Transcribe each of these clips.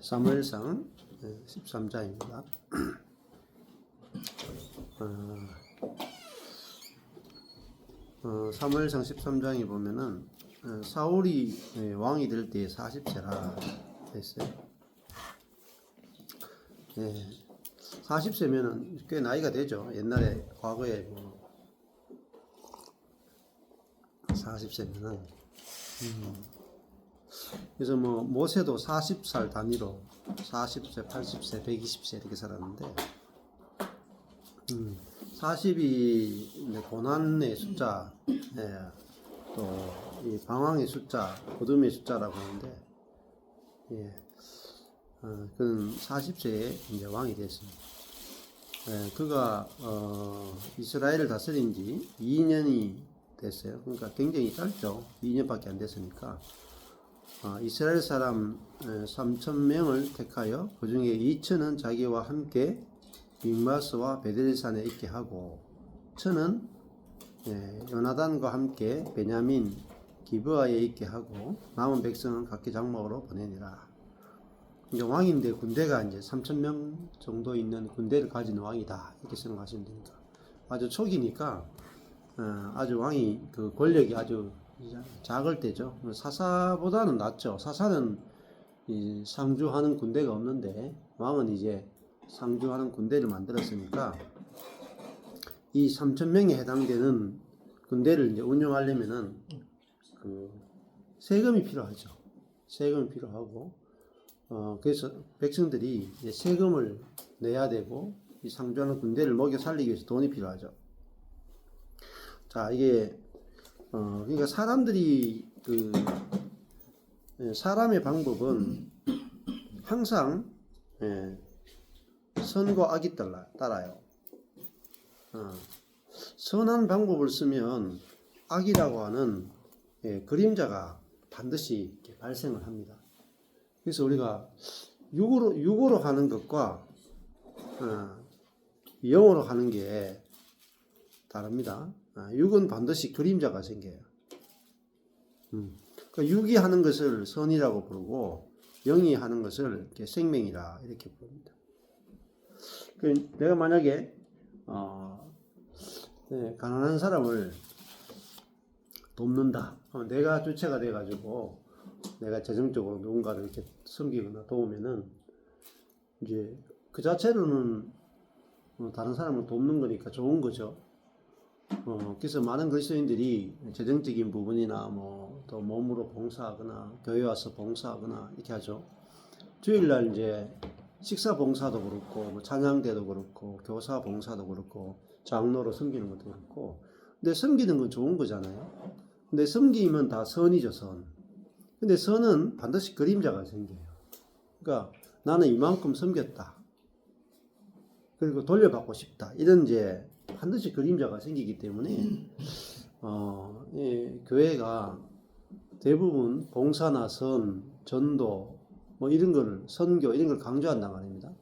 사무엘상 13장입니다. 사무엘상 13장에 보면은 사울이 왕이 될 때 40세라 했어요. 40세면은 꽤 나이가 되죠. 옛날에 과거에 40세면은 그래서 모세도 40살 단위로 40세, 80세, 120세 이렇게 살았는데 40이 고난의 숫자, 또 이 방황의 숫자, 어둠의 숫자라고 하는데, 그는 40세에 이제 왕이 됐습니다. 그가 이스라엘을 다스린 지 2년이 됐어요. 그러니까 굉장히 짧죠. 2년밖에 안 됐으니까. 이스라엘 사람 3,000명을 택하여 그 중에 2,000은 자기와 함께 믹마스와 베델산에 있게 하고 1,000은 요나단과 함께 베냐민 기브아에 있게 하고 남은 백성은 각기 장막으로 보내니라. 이제 왕인데 군대가 이제 3,000명 정도 있는 군대를 가진 왕이다 이렇게 생각하시면 됩니다. 아주 초기니까 아주 왕이 그 권력이 아주 작을 때죠. 사사보다는 낫죠. 사사는 상주하는 군대가 없는데 왕은 이제 상주하는 군대를 만들었으니까 이 3,000명에 해당되는 군대를 이제 운영하려면은 그 세금이 필요하죠. 세금이 필요하고 그래서 백성들이 이제 세금을 내야 되고 이 상주하는 군대를 먹여 살리기 위해서 돈이 필요하죠. 자, 이게 그러니까 사람들이 사람의 방법은 항상 선과 악이 따라요. 선한 방법을 쓰면 악이라고 하는 그림자가 반드시 발생을 합니다. 그래서 우리가 육으로 하는 것과 영으로 하는 게 다릅니다. 육은 반드시 그림자가 생겨요. 그러니까 육이 하는 것을 선이라고 부르고 영이 하는 것을 이렇게 생명이라 이렇게 부릅니다. 내가 만약에 가난한 사람을 돕는다. 내가 주체가 돼가지고 내가 재정적으로 누군가를 이렇게 섬기거나 도우면은 이제 그 자체로는 다른 사람을 돕는 거니까 좋은 거죠. 그래서 많은 그리스도인들이 재정적인 부분이나 또 몸으로 봉사하거나 교회 와서 봉사하거나 이렇게 하죠. 주일날 이제 식사 봉사도 그렇고 찬양대도 그렇고 교사 봉사도 그렇고 장로로 섬기는 것도 그렇고 근데 섬기는 건 좋은 거잖아요. 근데 섬기면 다 선이죠, 선. 근데 선은 반드시 그림자가 생겨요. 그러니까 나는 이만큼 섬겼다. 그리고 돌려받고 싶다. 이런 이제 반드시 그림자가 생기기 때문에 교회가 대부분 봉사나 선, 전도 이런 걸 선교 이런 걸 강조한단 말입니다.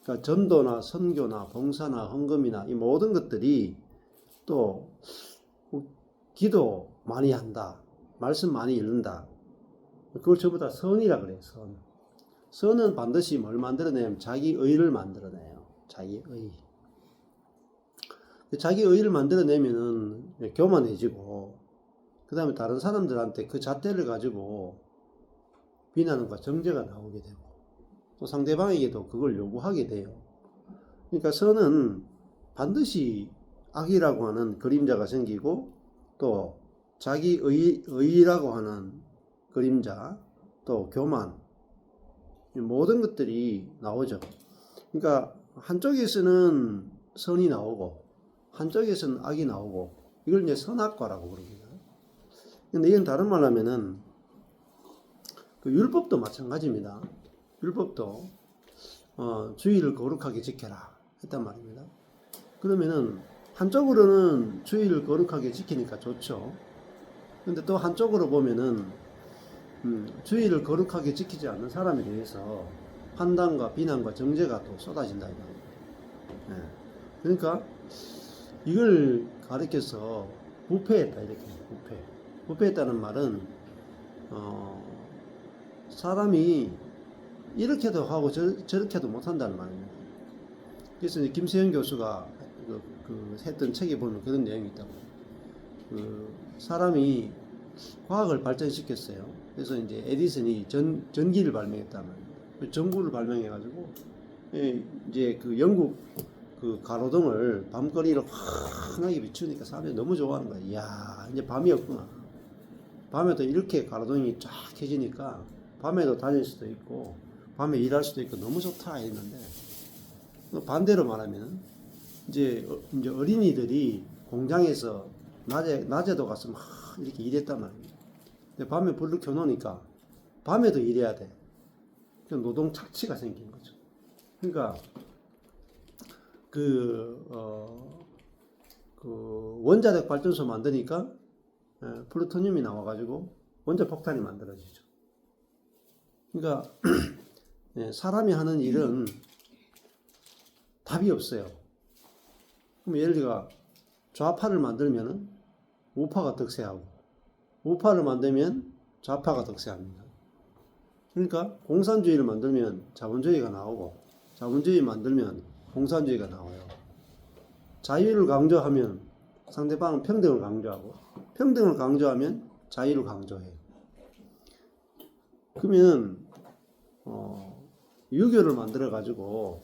그러니까 전도나 선교나 봉사나 헌금이나 이 모든 것들이 또 기도 많이 한다. 말씀 많이 읽는다. 그걸 전부 다 선이라 그래요. 선. 선은 반드시 뭘 만들어내면 자기 의를 만들어내요. 자기 의. 자기 의를 만들어내면은 교만해지고 그 다음에 다른 사람들한테 그 잣대를 가지고 비난과 정죄가 나오게 되고 또 상대방에게도 그걸 요구하게 돼요. 그러니까 선은 반드시 악이라고 하는 그림자가 생기고 또 자기 의라고 하는 그림자 또 교만 모든 것들이 나오죠. 그러니까 한쪽에서는 선이 나오고 한쪽에서는 악이 나오고 이걸 이제 선악과라고 부릅니다. 근데 이건 다른 말로 하면은 그 율법도 마찬가지입니다. 율법도 주의를 거룩하게 지켜라 했단 말입니다. 그러면은 한쪽으로는 주의를 거룩하게 지키니까 좋죠. 근데 또 한쪽으로 보면은 주의를 거룩하게 지키지 않는 사람에 대해서 판단과 비난과 정죄가 또 쏟아진다 이거. 그러니까 이걸 가리켜서 부패했다 이렇게. 부패했다는 말은 사람이 이렇게도 하고 저렇게도 못한다는 말입니다. 그래서 이제 김세현 교수가 했던 책에 보면 그런 내용이 있다고. 사람이 과학을 발전시켰어요. 그래서 이제 에디슨이 전기를 발명했단 말이에요. 전구를 발명해가지고, 이제 그 영국 그 가로등을 밤거리로 환하게 비추니까 사람들이 너무 좋아하는 거야. 이야, 이제 밤이 없구나. 밤에도 이렇게 가로등이 쫙 켜지니까 밤에도 다닐 수도 있고, 밤에 일할 수도 있고 너무 좋다 했는데, 반대로 말하면, 이제 어린이들이 공장에서 낮에도 가서 막 이렇게 일했단 말이에요. 근데 밤에 불을 켜놓으니까 밤에도 일해야 돼. 노동 착취가 생긴 거죠. 그러니까 원자력 발전소 만드니까 플루토늄이 나와가지고 원자 폭탄이 만들어지죠. 그러니까 사람이 하는 일은 답이 없어요. 그럼 예를 들어 좌파를 만들면 우파가 득세하고, 우파를 만들면 좌파가 득세합니다. 그러니까 공산주의를 만들면 자본주의가 나오고, 자본주의 만들면 공산주의가 나와요. 자유를 강조하면 상대방은 평등을 강조하고, 평등을 강조하면 자유를 강조해요. 그러면 유교를 만들어 가지고,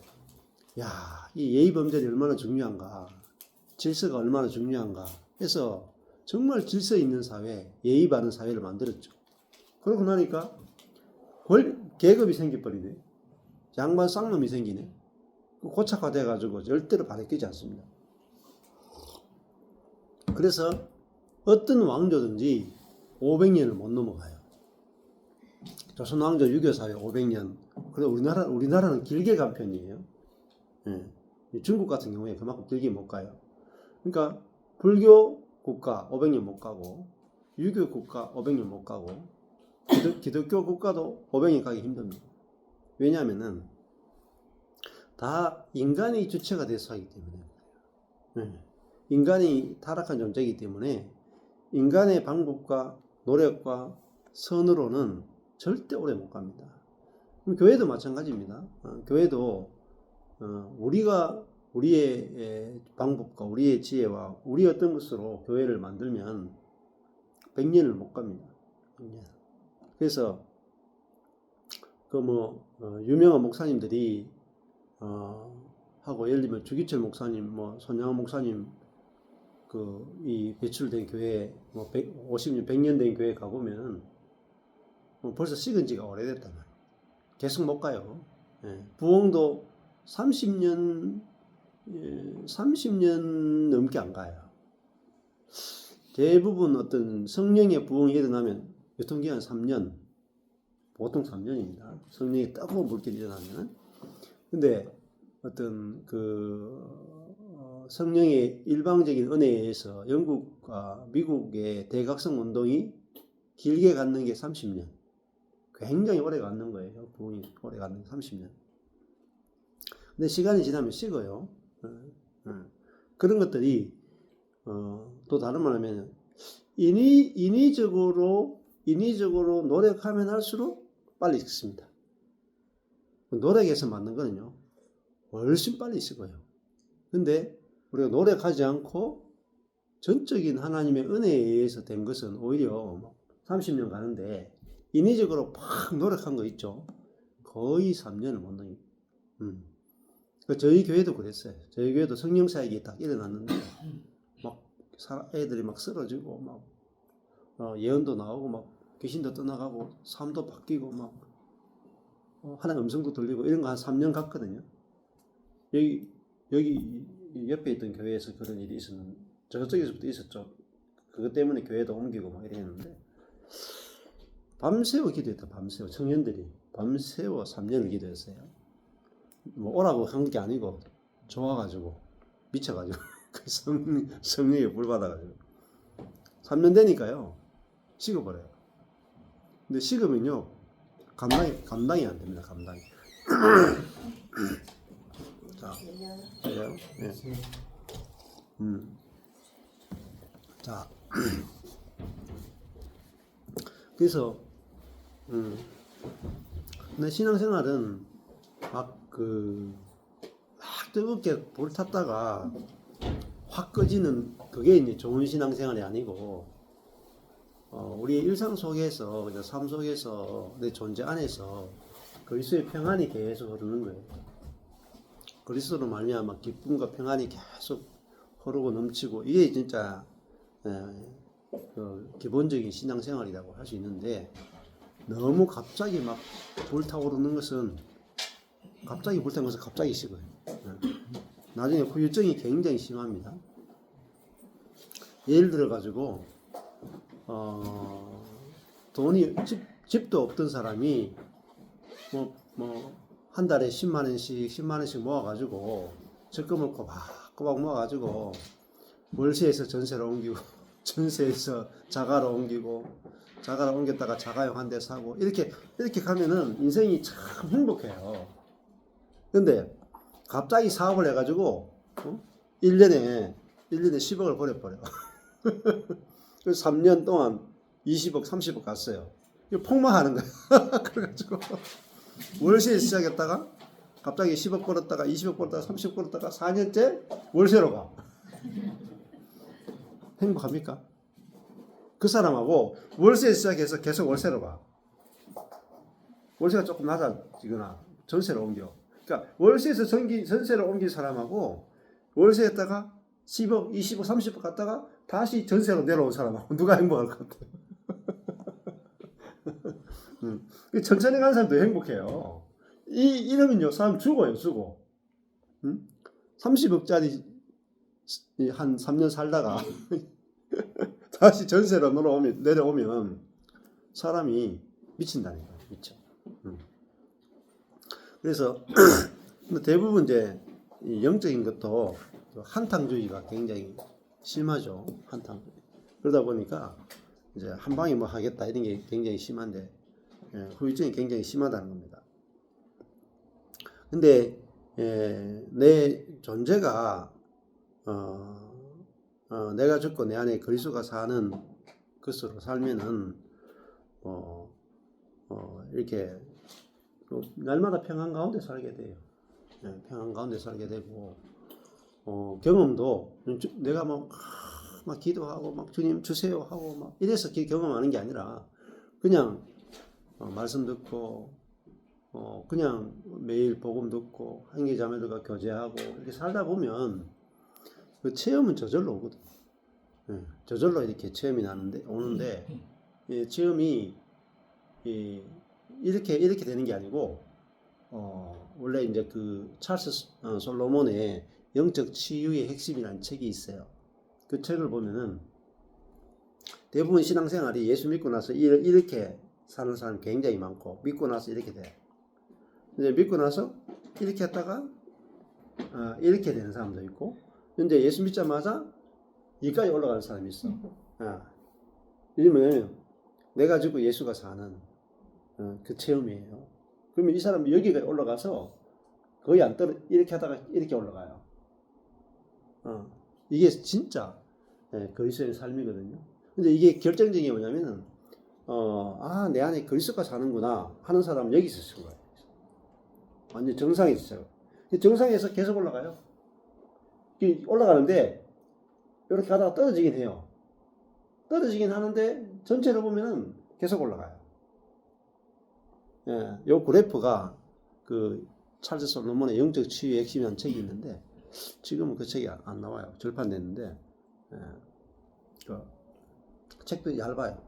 야, 이 예의범절이 얼마나 중요한가, 질서가 얼마나 중요한가 해서 정말 질서 있는 사회, 예의 바른 사회를 만들었죠. 그러고 나니까 계급이 생겨버리네. 양반 쌍놈이 생기네. 고착화돼 가지고 절대로 바뀌지 않습니다. 그래서 어떤 왕조든지 500년을 못 넘어가요. 조선 왕조 유교 사회 500년. 그래서 우리나라는 길게 간 편이에요. 중국 같은 경우에 그만큼 길게 못 가요. 그러니까 불교 국가 500년 못 가고, 유교 국가 500년 못 가고, 기독교 국가도 500년 가기 힘듭니다. 왜냐하면은 다 인간이 주체가 돼서 하기 때문에. 인간이 타락한 존재이기 때문에 인간의 방법과 노력과 선으로는 절대 오래 못 갑니다. 교회도 마찬가지입니다. 교회도 우리가 우리의 방법과 우리의 지혜와 우리 어떤 것으로 교회를 만들면 100년을 못 갑니다. 100년. 그래서 유명한 목사님들이 하고, 예를 들면 주기철 목사님, 손양원 목사님 이 배출된 교회 50년 100년 된 교회 가보면 벌써 식은 지가 오래됐단 말이에요. 계속 못 가요. 부흥도 30년 넘게 안 가요. 대부분 어떤 성령의 부흥이 일어나면 유통기한 3년, 보통 3년입니다. 성령의 뜨거운 물길이 일어나면. 근데 어떤 성령의 일방적인 은혜에 의해서 영국과 미국의 대각성 운동이 길게 갖는 게 30년. 굉장히 오래 갖는 거예요. 부흥이 오래 갖는 게 30년. 근데 시간이 지나면 식어요. 그런 것들이 또 다른 말 하면 인위적으로 노력하면 할수록 빨리 식습니다. 노력해서 만든 거는요 훨씬 빨리 식어요. 근데 우리가 노력하지 않고 전적인 하나님의 은혜에 의해서 된 것은 오히려 30년 가는데, 인위적으로 팍 노력한 거 있죠, 거의 3년을 못 넘깁니다. 저희 교회도 그랬어요. 저희 교회도 성령사역이 딱 일어났는데 막 애들이 막 쓰러지고 막 예언도 나오고 막 귀신도 떠나가고 삶도 바뀌고 막 하나님 음성도 들리고 이런 거 한 3년 갔거든요. 여기 옆에 있던 교회에서 그런 일이 있었는데, 저쪽에서부터 있었죠. 그것 때문에 교회도 옮기고 막 이랬는데, 밤새워 기도했다. 밤새워 청년들이 밤새워 3년을 기도했어요. 오라고 한 게 아니고 좋아가지고 미쳐가지고 성령에 불 받아가지고 3년 되니까요 식어버려요. 근데 식으면요 감당이 안 됩니다. 감당이. 자, 그래요? 네. 자, 그래서 근데 신앙생활은 막 뜨겁게 불 탔다가 확 꺼지는 그게 이제 좋은 신앙생활이 아니고, 우리 일상 속에서, 그냥 삶 속에서, 내 존재 안에서 그리스도의 평안이 계속 흐르는 거예요. 그리스도로 말미암아 기쁨과 평안이 계속 흐르고 넘치고, 이게 진짜 기본적인 신앙생활이라고 할 수 있는데, 너무 갑자기 막 불타오르는 것은 갑자기 불타는 것은 갑자기 식어요. 나중에 후유증이 굉장히 심합니다. 예를 들어 가지고 돈이 집도 없던 사람이 한 달에 10만 원씩 모아 가지고 적금을 꼬박꼬박 모아 가지고 월세에서 전세로 옮기고 전세에서 자가로 옮기고 자가로 옮겼다가 자가용 한 대 사고 이렇게 가면은 인생이 참 행복해요. 근데 갑자기 사업을 해가지고 1년에 10억을 버려버려. 그래서 3년 동안 20억 30억 갔어요. 이거 폭망하는 거야. 그래가지고 월세에 시작했다가 갑자기 10억 벌었다가 20억 벌었다가 30억 벌었다가 4년째 월세로 가. 행복합니까? 그 사람하고 월세에 시작해서 계속 월세로 가. 월세가 조금 낮아지거나 전세로 옮겨. 그러니까 월세에서 전세로 옮긴 사람하고 월세에다가 10억, 20억, 30억 갔다가 다시 전세로 내려온 사람하고 누가 행복할 것 같아요? 천천히 가는 사람도 행복해요. 이러면요, 사람 죽어요, 죽어. 30억짜리 한 3년 살다가 다시 전세로 내려오면 사람이 미친다니까, 미쳐. 그래서 대부분 이제 영적인 것도 한탕주의가 굉장히 심하죠. 그러다 보니까 이제 한 방에 뭐 하겠다 이런 게 굉장히 심한데 후유증이 굉장히 심하다는 겁니다. 근데 내 존재가 내가 죽고 내 안에 그리스도가 사는 것으로 살면은 이렇게 날마다 평안 가운데 살게 돼요. 평안 가운데 살게 되고 경험도 내가 막 기도하고 막 주님 주세요 하고 막 이래서 경험하는 게 아니라 그냥 말씀 듣고 그냥 매일 복음 듣고 형제자매들과 교제하고 이렇게 살다 보면 그 체험은 저절로 오거든. 저절로 이렇게 체험이 오는데 체험이 이렇게 되는 게 아니고 원래 이제 그 찰스 솔로몬의 영적 치유의 핵심이라는 책이 있어요. 그 책을 보면은 대부분 신앙생활이 예수 믿고 나서 이렇게 사는 사람이 굉장히 많고 믿고 나서 이렇게 돼. 이제 믿고 나서 이렇게 했다가 이렇게 되는 사람도 있고 이제 예수 믿자마자 여기까지 올라가는 사람이 있어. 이러면 내가 죽고 예수가 사는 그 체험이에요. 그러면 이 사람이 여기가 올라가서 거의 안 이렇게 하다가 이렇게 올라가요. 이게 진짜 그리스도의 삶이거든요. 근데 이게 결정적인 게 뭐냐면은 내 안에 그리스도가 사는구나 하는 사람은 여기서 쓴 거예요. 완전 정상에서 있어요. 정상에서 계속 올라가요. 올라가는데 이렇게 가다가 떨어지긴 해요. 떨어지긴 하는데 전체로 보면은 계속 올라가요. 요 그래프가 그 찰스 솔로몬의 영적 치유의 핵심이라는 책이 있는데 지금은 그 책이 안 나와요. 절판됐는데 그 책도 얇아요.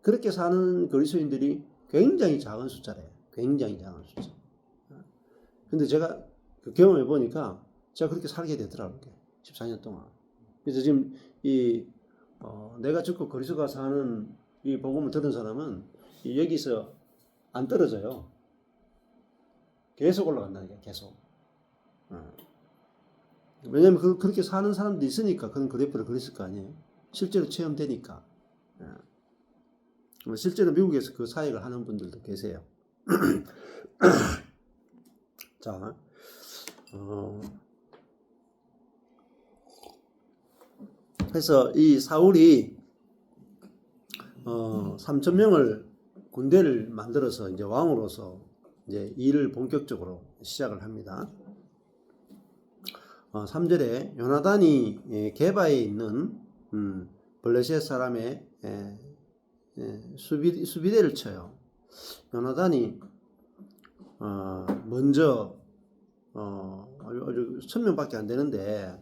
그렇게 사는 그리스도인들이 굉장히 작은 숫자래요. 굉장히 작은 숫자. 근데 제가 그 경험해 보니까 제가 그렇게 살게 되더라고요. 14년 동안. 그래서 지금 내가 죽고 그리스도가 사는 이 복음을 들은 사람은 여기서 안 떨어져요. 계속 올라간다니까, 계속. 왜냐면 그렇게 사는 사람도 있으니까 그런 그래프를 그렸을 거 아니에요. 실제로 체험되니까. 실제로 미국에서 그 사역을 하는 분들도 계세요. 자, 그래서 이 사울이 3천 명을 군대를 만들어서 이제 왕으로서 이제 일을 본격적으로 시작을 합니다. 3절에 요나단이 게바에 있는 블레셋 사람의 수비대를 쳐요. 요나단이 먼저 아주 1,000명밖에 안 되는데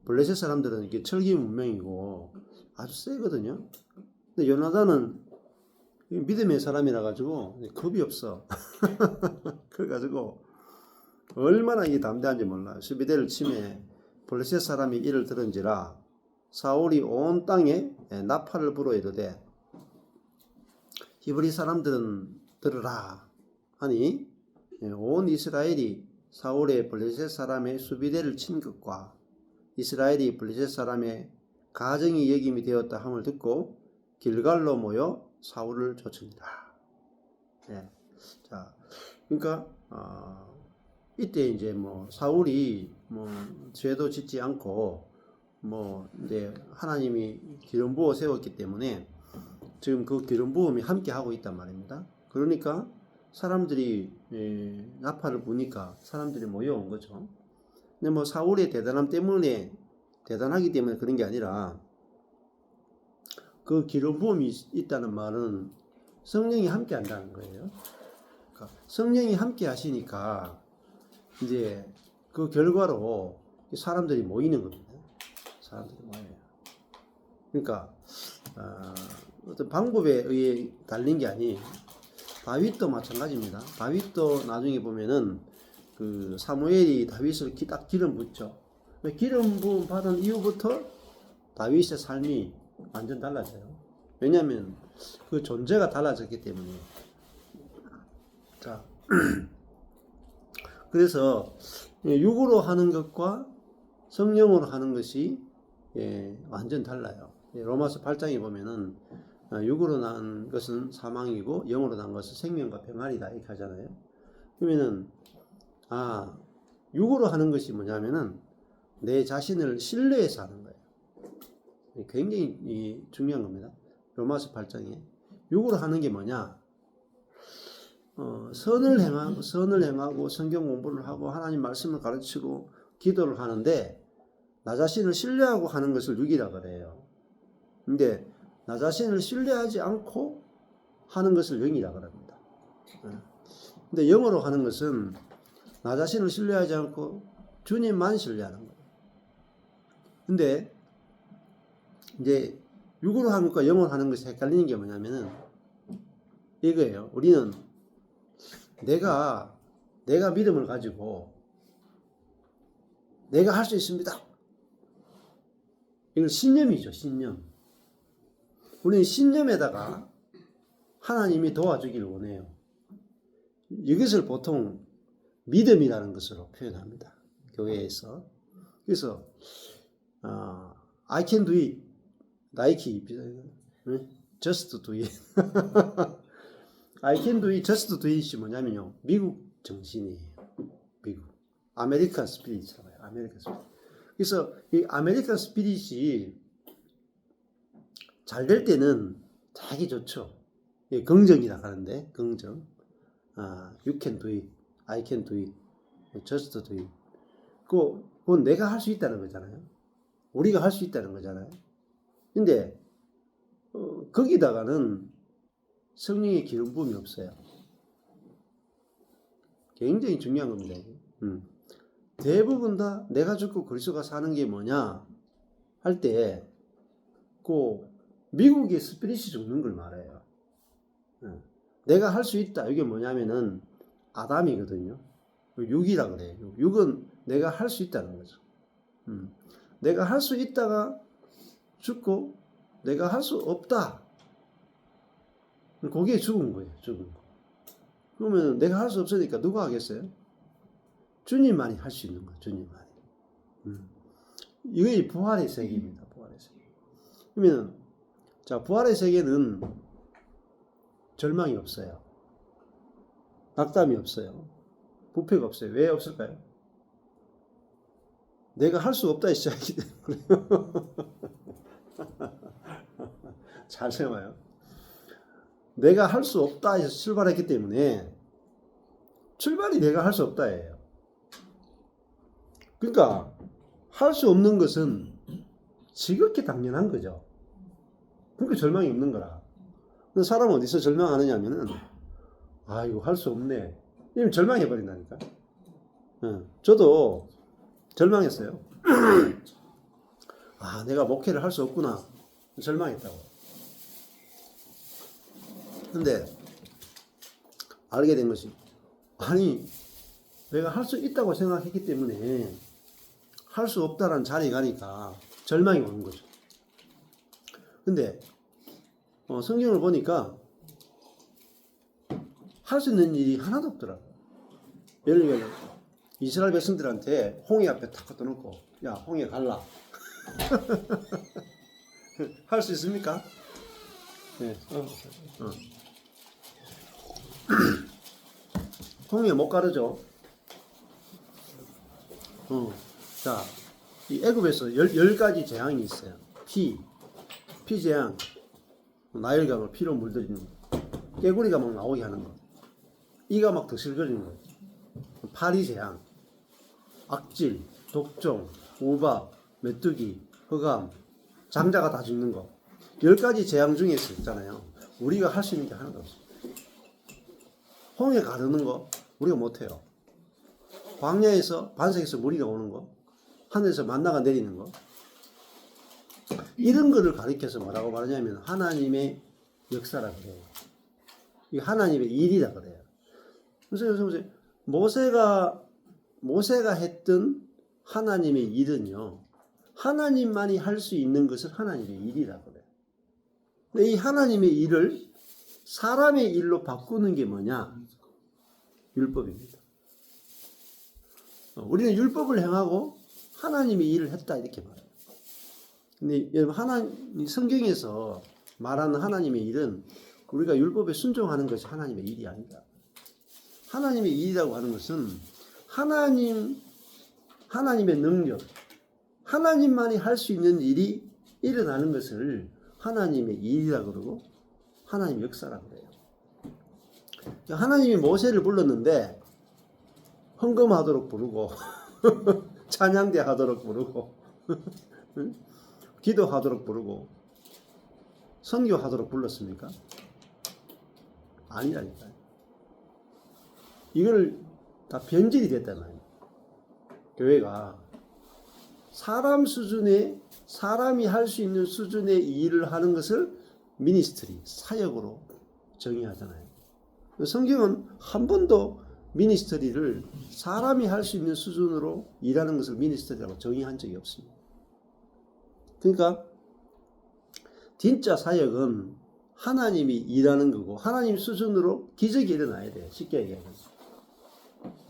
블레셋 사람들은 이게 철기 문명이고 아주 세거든요. 근데 요나단은 믿음의 사람이라 가지고 겁이 없어. 그래가지고 얼마나 이게 담대한지 몰라요. 수비대를 치매 블레셋 사람이 이를 들은지라 사울이 온 땅에 나팔을 불어 이르되 히브리 사람들은 들으라 하니 온 이스라엘이 사울의 블레셋 사람의 수비대를 친 것과 이스라엘이 블레셋 사람의 가정이 여김이 되었다 함을 듣고 길갈로 모여 사울을 쫓으니라. 네. 자, 그러니까 이때 이제 뭐 사울이 뭐 죄도 짓지 않고 뭐 이제 하나님이 기름 부어 세웠기 때문에 지금 그 기름 부음이 함께 하고 있단 말입니다. 그러니까 사람들이 나팔을 부니까 사람들이 모여온 거죠. 근데 뭐 사울의 대단하기 때문에 그런 게 아니라 그 기름 부음이 있다는 말은 성령이 함께 한다는 거예요. 그러니까 성령이 함께 하시니까 이제 그 결과로 사람들이 모이는 겁니다. 사람들이 모여요. 그러니까 어떤 방법에 의해 달린 게 아니에요. 다윗도 마찬가지입니다. 다윗도 나중에 보면은 그 사무엘이 다윗을 딱 기름 붓죠. 기름 부음 받은 이후부터 다윗의 삶이 완전 달라져요. 왜냐하면 그 존재가 달라졌기 때문에. 자, 그래서 육으로 하는 것과 성령으로 하는 것이 완전 달라요. 로마서 8장에 보면은 육으로 난 것은 사망이고 영으로 난 것은 생명과 평안이다 이렇게 하잖아요. 그러면은 육으로 하는 것이 뭐냐면은 내 자신을 신뢰해서 하는 거예요. 굉장히 중요한 겁니다. 로마서 8장에 육으로 하는 게 뭐냐? 선을 행하고 성경 공부를 하고 하나님 말씀을 가르치고 기도를 하는데 나 자신을 신뢰하고 하는 것을 육이라 그래요. 근데 나 자신을 신뢰하지 않고 하는 것을 영이라 그럽니다. 근데 영으로 하는 것은 나 자신을 신뢰하지 않고 주님만 신뢰하는 거예요. 근데 이제 육으로 하는 것과 영으로 하는 것이 헷갈리는 게 뭐냐면은 이거예요. 우리는 내가 믿음을 가지고 내가 할 수 있습니다. 이건 신념이죠, 신념. 우리는 신념에다가 하나님이 도와주기를 원해요. 이것을 보통 믿음이라는 것으로 표현합니다. 교회에서. 그래서 I can do it. 나이키 just do it. I can do it, just do it이 뭐냐면요. 미국 정신이에요. 미국. 아메리칸 스피릿이라고 해요. 아메리칸 스피릿. 그래서 이 아메리칸 스피릿이 잘 될 때는 되게 좋죠. 긍정이라 하는데, 긍정. You can do it. I can do it. Just do it. 그건 내가 할 수 있다는 거잖아요. 우리가 할 수 있다는 거잖아요. 근데, 거기다가는 성령의 기름 부음이 없어요. 굉장히 중요한 겁니다. 대부분 다 내가 죽고 그리스도가 사는 게 뭐냐 할 때, 미국의 스피릿이 죽는 걸 말해요. 내가 할 수 있다. 이게 뭐냐면은 아담이거든요. 육이라 그래요. 육은 내가 할 수 있다는 거죠. 내가 할 수 있다가 죽고 내가 할 수 없다. 거기에 죽은 거예요. 죽은 거. 그러면 내가 할 수 없으니까 누가 하겠어요? 주님만이 할 수 있는 거예요. 주님만이. 이게 부활의 세계입니다. 부활의 세계. 그러면 자, 부활의 세계는 절망이 없어요. 낙담이 없어요. 부패가 없어요. 왜 없을까요? 내가 할 수 없다 시작이기 때문에. 잘 생각해요. 내가 할 수 없다 해서 출발했기 때문에 출발이 내가 할 수 없다예요. 그러니까 할 수 없는 것은 지극히 당연한 거죠. 그러니까 절망이 없는 거라. 근데 사람은 어디서 절망하느냐 하면은 아 이거 할 수 없네. 이러면 절망해 버린다니까. 저도 절망했어요. 아 내가 목회를 할 수 없구나. 절망했다고. 근데 알게 된 것이 아니 내가 할 수 있다고 생각했기 때문에 할 수 없다라는 자리에 가니까 절망이 오는 거죠. 근데 성경을 보니까 할 수 있는 일이 하나도 없더라고요. 예를 들면 이스라엘 백성들한테 홍해 앞에 탁 갖다 놓고 야 홍해 갈라. 할 수 있습니까? 네. 홍해 못 가르죠. 자, 이 애굽에서 10가지 재앙이 있어요. 피 재앙, 나일강을 피로 물들이는 거, 깨구리가 막 나오게 하는 거, 이가 막 득실거리는 거, 파리 재앙, 악질, 독종, 우박, 메뚜기, 흑암, 장자가 다 죽는 거. 10가지 재앙 중에 있잖아요. 우리가 할 수 있는 게 하나도 없어요. 홍해 가르는 거 우리가 못해요. 광야에서 반석에서 물이 나오는 거, 하늘에서 만나가 내리는 거, 이런 거를 가리켜서 뭐라고 말하냐면 하나님의 역사라 그래요. 이게 하나님의 일이라 그래요. 그래서 모세가 했던 하나님의 일은요, 하나님만이 할 수 있는 것을 하나님의 일이라 그래요. 근데 이 하나님의 일을 사람의 일로 바꾸는 게 뭐냐? 율법입니다. 우리는 율법을 행하고 하나님의 일을 했다 이렇게 말해요. 근데 여러분 성경에서 말하는 하나님의 일은 우리가 율법에 순종하는 것이 하나님의 일이 아니다. 하나님의 일이라고 하는 것은 하나님의 능력, 하나님만이 할 수 있는 일이 일어나는 것을 하나님의 일이라고 그러고 하나님의 역사라고 그래요. 하나님이 모세를 불렀는데 헌금하도록 부르고 찬양대 하도록 부르고 기도하도록 부르고 선교하도록 불렀습니까? 아니라니까요. 이걸 다 변질이 됐단 말이에요. 교회가 사람이 할 수 있는 수준의 일을 하는 것을 미니스트리, 사역으로 정의하잖아요. 성경은 한 번도 미니스트리를 사람이 할 수 있는 수준으로 일하는 것을 미니스트리라고 정의한 적이 없습니다. 그러니까 진짜 사역은 하나님이 일하는 거고 하나님 수준으로 기적이 일어나야 돼요. 쉽게 얘기하면.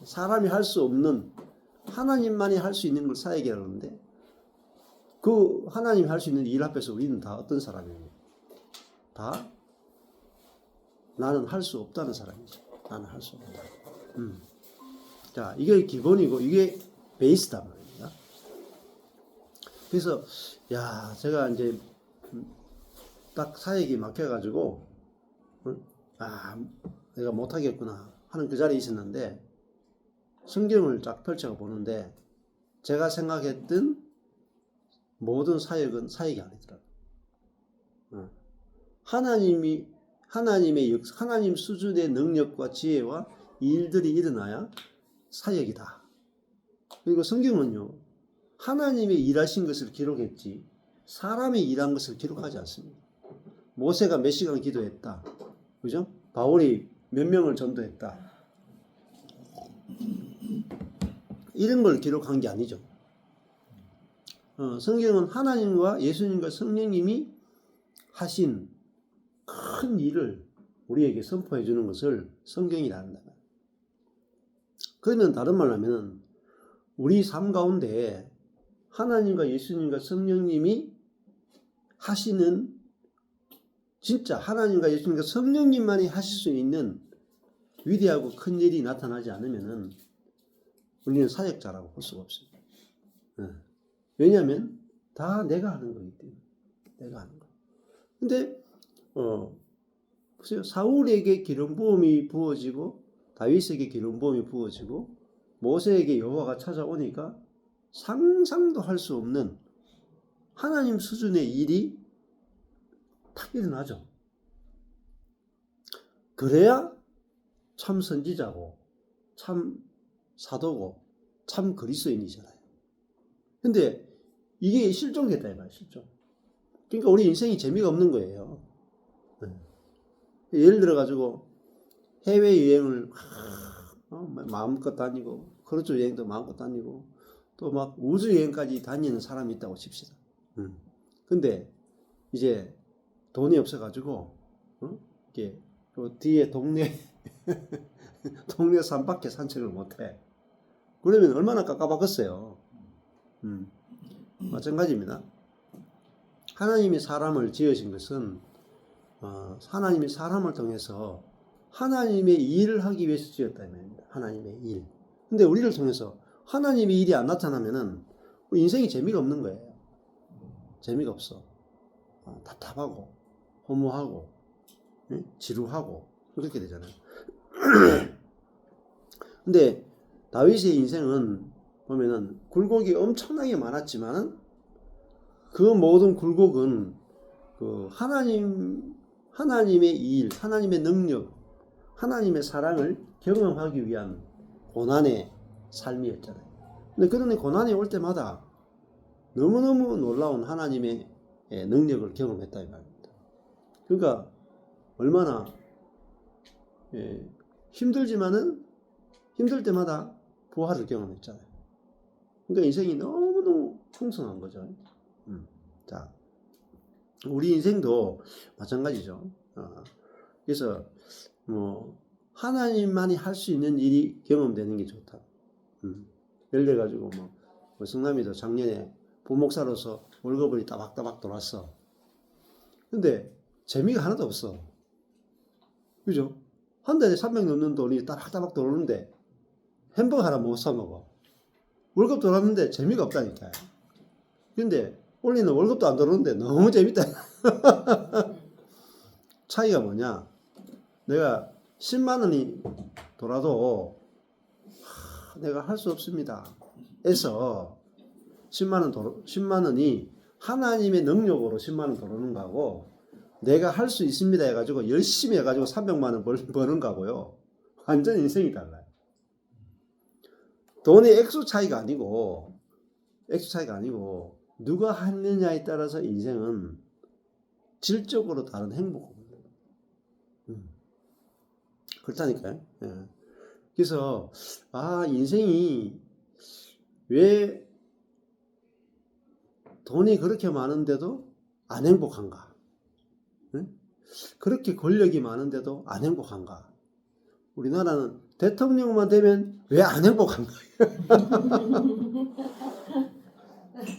사람이 할 수 없는 하나님만이 할 수 있는 걸 사역이라고 하는데 그 하나님이 할 수 있는 일 앞에서 우리는 다 어떤 사람이에요? 다 나는 할 수 없다는 사람이죠. 나는 할 수 없다. 자, 이게 기본이고 이게 베이스다 말입니다. 그래서 제가 이제 딱 사역이 막혀가지고 내가 못하겠구나 하는 그 자리에 있었는데 성경을 쫙 펼쳐 보는데 제가 생각했던 모든 사역은 사역이 아니더라고요. 하나님 수준의 능력과 지혜와 일들이 일어나야 사역이다. 그리고 성경은요, 하나님의 일하신 것을 기록했지 사람이 일한 것을 기록하지 않습니다. 모세가 몇 시간 기도했다. 그죠? 바울이 몇 명을 전도했다. 이런 걸 기록한 게 아니죠. 성경은 하나님과 예수님과 성령님이 하신 큰 일을 우리에게 선포해 주는 것을 성경이란다. 그러면 다른 말로 하면 우리 삶 가운데 하나님과 예수님과 성령님이 하시는 진짜 하나님과 예수님과 성령님만이 하실 수 있는 위대하고 큰 일이 나타나지 않으면 우리는 사역자라고 볼 수가 없습니다. 왜냐하면 다 내가 하는 거기 때문에. 내가 하는 거. 근데 그래서 사울에게 기름 부음이 부어지고 다윗에게 기름 부음이 부어지고 모세에게 여호와가 찾아오니까 상상도 할 수 없는 하나님 수준의 일이 탁 일어나죠. 그래야 참 선지자고 참 사도고 참 그리스도인이잖아요. 근데 이게 실종됐다 이 말이에요. 실종. 그러니까 우리 인생이 재미가 없는 거예요. 예를 들어 가지고 해외여행을 마음껏 다니고 크루즈 여행도 마음껏 다니고 또 막 우주 여행까지 다니는 사람이 있다고 칩시다. 근데 이제 돈이 없어 가지고 이게 그 뒤에 동네 산밖에 산책을 못 해. 그러면 얼마나 깝깝하겠어요. 마찬가지입니다. 하나님이 사람을 지으신 것은 하나님이 사람을 통해서 하나님의 일을 하기 위해서 지었다 이 말입니다. 하나님의 일. 근데 우리를 통해서 하나님의 일이 안 나타나면은 우리 인생이 재미가 없는 거예요. 재미가 없어. 답답하고 허무하고 지루하고 그렇게 되잖아요. 근데 다윗의 인생은 보면은 굴곡이 엄청나게 많았지만 그 모든 굴곡은 그 하나님의 일, 하나님의 능력, 하나님의 사랑을 경험하기 위한 고난의 삶이었잖아요. 근데 그런 고난이 올 때마다 너무너무 놀라운 하나님의 능력을 경험했다 이 말입니다. 그러니까 얼마나 힘들지만은 힘들 때마다 부활을 경험했잖아요. 그러니까 인생이 너무너무 풍성한 거죠. 자, 우리 인생도 마찬가지죠. 그래서 뭐 하나님만이 할 수 있는 일이 경험되는 게 좋다. 예를 들어 가지고 뭐 성남이도 작년에 부목사로서 월급을 따박따박 돌았어. 근데 재미가 하나도 없어. 그죠? 한 달에 300 넘는 돈이 따박따박 들어오는데 햄버거 하나 못 사 먹어. 월급 들어왔는데 재미가 없다니까요. 근데 올리는 월급도 안 들어오는데 너무 재밌다. 차이가 뭐냐? 내가 10만 원이 돌아도 내가 할 수 없습니다. 해서 10만 원이 하나님의 능력으로 10만 원 들어오는 거고 내가 할 수 있습니다 해가지고 열심히 해가지고 300만 원 버는 거고요. 완전 인생이 달라요. 돈의 액수 차이가 아니고 누가 하느냐에 따라서 인생은 질적으로 다른 행복을 그렇다니까요. 그래서 인생이 왜 돈이 그렇게 많은데도 안 행복한가? 그렇게 권력이 많은데도 안 행복한가? 우리나라는 대통령만 되면 왜 안 행복한가?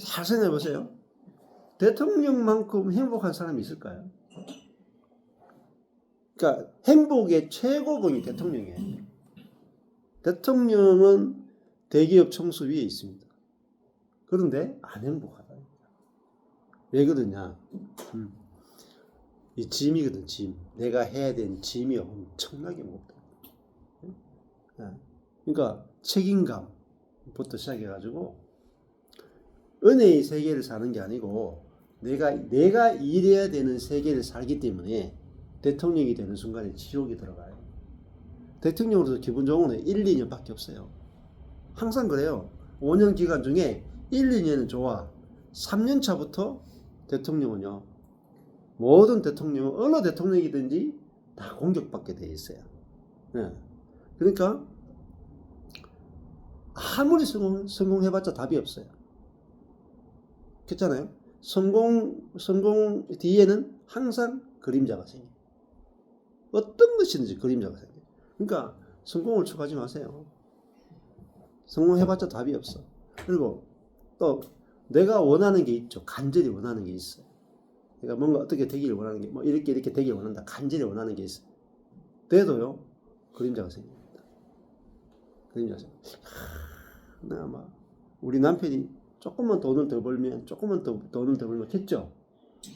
잘 생각해 보세요. 대통령만큼 행복한 사람이 있을까요? 그러니까 행복의 최고봉이 대통령이에요. 대통령은 대기업 총수 위에 있습니다. 그런데 안 행복하다. 왜 그러냐? 이 짐이거든, 짐. 내가 해야 되는 짐이 엄청나게 무겁다. 그러니까 책임감부터 시작해가지고 은혜의 세계를 사는 게 아니고 내가 일해야 되는 세계를 살기 때문에 대통령이 되는 순간에 지옥이 들어가요. 대통령으로서 기분 좋은 건 1, 2년밖에 없어요. 항상 그래요. 5년 기간 중에 1, 2년은 좋아. 3년 차부터 대통령은요. 모든 대통령은 어느 대통령이든지 다 공격받게 돼 있어요. 그러니까 아무리 성공해봤자 답이 없어요. 그렇잖아요. 성공 뒤에는 항상 그림자가 생겨요. 어떤 것이든지 그림자가 생겨요. 그러니까 성공을 추구하지 마세요. 성공해봤자 답이 없어. 그리고 또 내가 원하는 게 있죠. 간절히 원하는 게 있어요. 내가 뭔가 어떻게 되기를 원하는 게, 이렇게 되기를 원한다. 간절히 원하는 게 있어요. 돼도요, 그림자가 생깁니다. 그림자가 생깁니다. 우리 남편이 조금만 돈을 더 벌면 했죠.